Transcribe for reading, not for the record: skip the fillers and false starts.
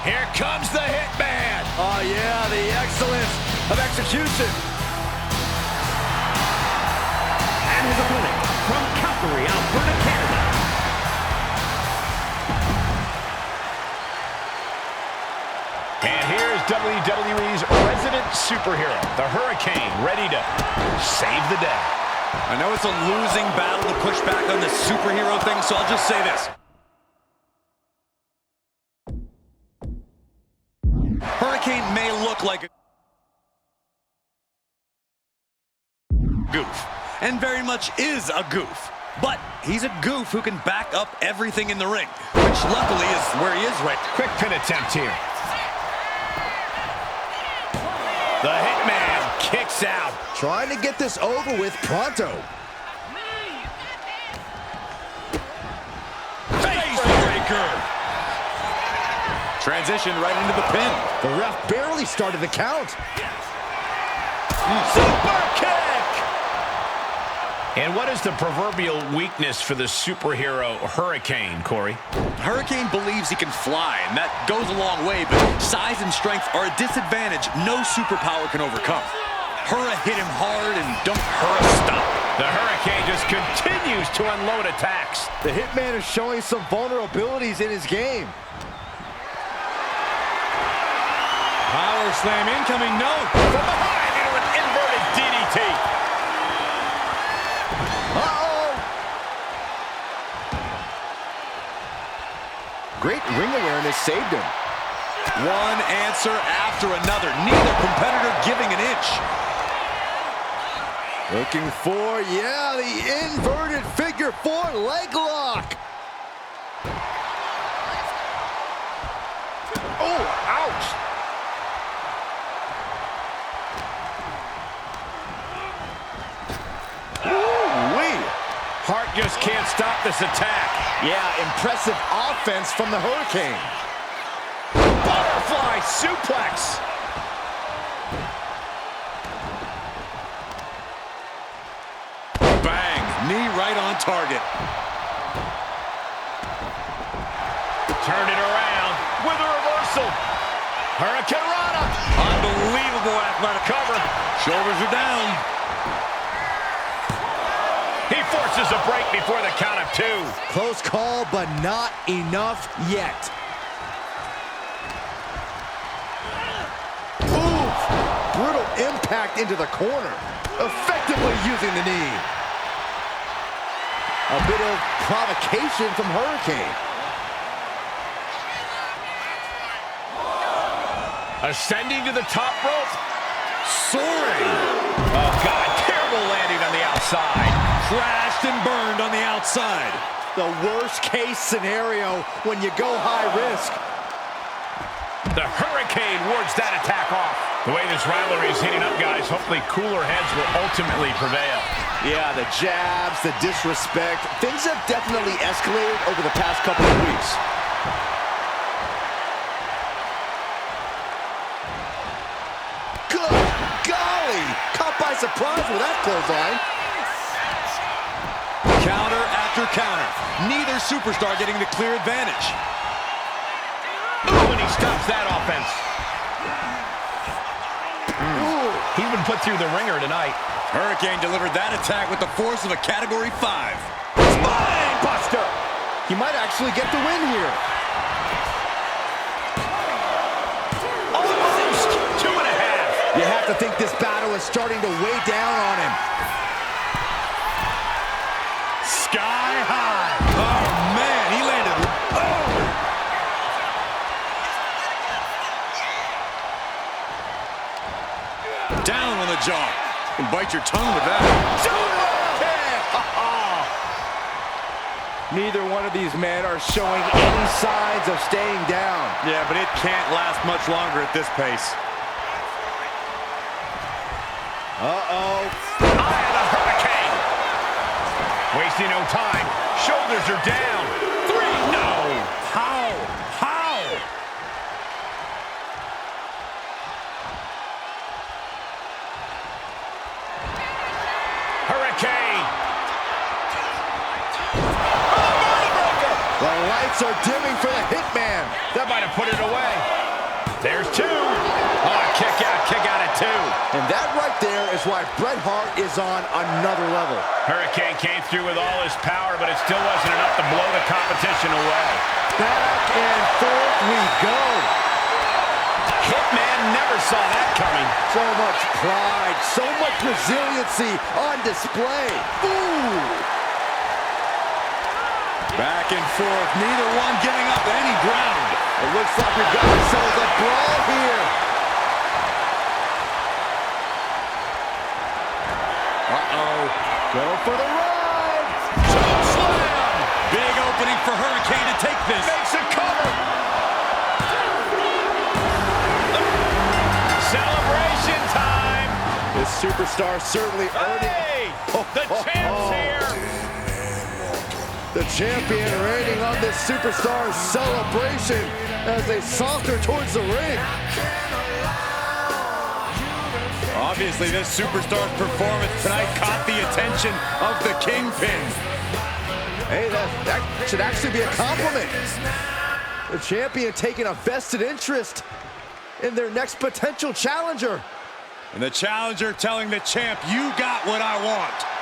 Here comes the Hitman. Oh, yeah, the excellence of execution. And his opponent from Calgary, Alberta, Canada. And here's WWE's resident superhero, the Hurricane, ready to save the day. I know it's a losing battle to push back on this superhero thing, so I'll just say this. Hurricane may look like a goof, and very much is a goof. But he's a goof who can back up everything in the ring, which luckily is where he is right now. Quick pin attempt here. The Hitman kicks out. Trying to get this over with pronto. Facebreaker. Transition right into the pin. The ref barely started the count. Super kick! And what is the proverbial weakness for the superhero Hurricane, Corey? Hurricane believes he can fly, and that goes a long way, but size and strength are a disadvantage no superpower can overcome. Hurra hit him hard, and don't Hurra stop. The Hurricane just continues to unload attacks. The Hitman is showing some vulnerabilities in his game. Power slam incoming, no. From behind into an inverted DDT. Uh-oh! Great ring awareness saved him. One answer after another. Neither competitor giving an inch. Looking for, yeah, the inverted figure four leg lock. Oh, ouch. Ooh-wee. Hart just can't stop this attack. Yeah, impressive offense from the Hurricane. Butterfly suplex. Bang, knee right on target. Turn it around with a reversal. Hurricane Rana. Unbelievable athletic cover. Shoulders are down. He forces a break before the count of two. Close call, but not enough yet. Ooh, brutal impact into the corner. Effectively using the knee. A bit of provocation from Hurricane. Ascending to the top rope. Soaring. Oh, God, terrible landing on the outside. Crashed and burned on the outside. The worst case scenario when you go high risk. The Hurricane wards that attack off. The way this rivalry is heating up, guys, hopefully cooler heads will ultimately prevail. Yeah, the jabs, the disrespect. Things have definitely escalated over the past couple of weeks. Good golly! Caught by surprise with that clothesline. Counter after counter. Neither superstar getting the clear advantage. Ooh, and he stops that offense. He's been put through the ringer tonight. Hurricane delivered that attack with the force of a Category 5. Spine buster. He might actually get the win here. Almost 2.5. You have to think this battle is starting to weigh down on him. Sky high. Oh, man, he landed. Oh. Down on the jaw. You can bite your tongue with that. Neither one of these men are showing any signs of staying down. Yeah, but it can't last much longer at this pace. Uh-oh. Eye of the Hurricane. Wasting no time. Shoulders are down. 3, no. How? How? Hurricane. The lights are dimming for the Hitman. That might have put it away. There's two. Oh, kick out at two. And that right there is why Bret Hart is on another level. Hurricane came through with all his power, but it still wasn't enough to blow the competition away. Back and forth we go. Hitman never saw that coming. So much pride, so much resiliency on display. Ooh! Back and forth, neither one giving up any ground. It looks like we've got ourselves a brawl here. Uh-oh. Go for the ride. Slam. Big opening for Hurricane to take this. Makes a cover. Celebration time. This superstar certainly earning. Hey, the champ's here. The champion reigning on this superstar's celebration as they saunter towards the ring. Obviously, this superstar's performance tonight caught the attention of the Kingpin. Hey, that should actually be a compliment. The champion taking a vested interest in their next potential challenger. And the challenger telling the champ, you got what I want.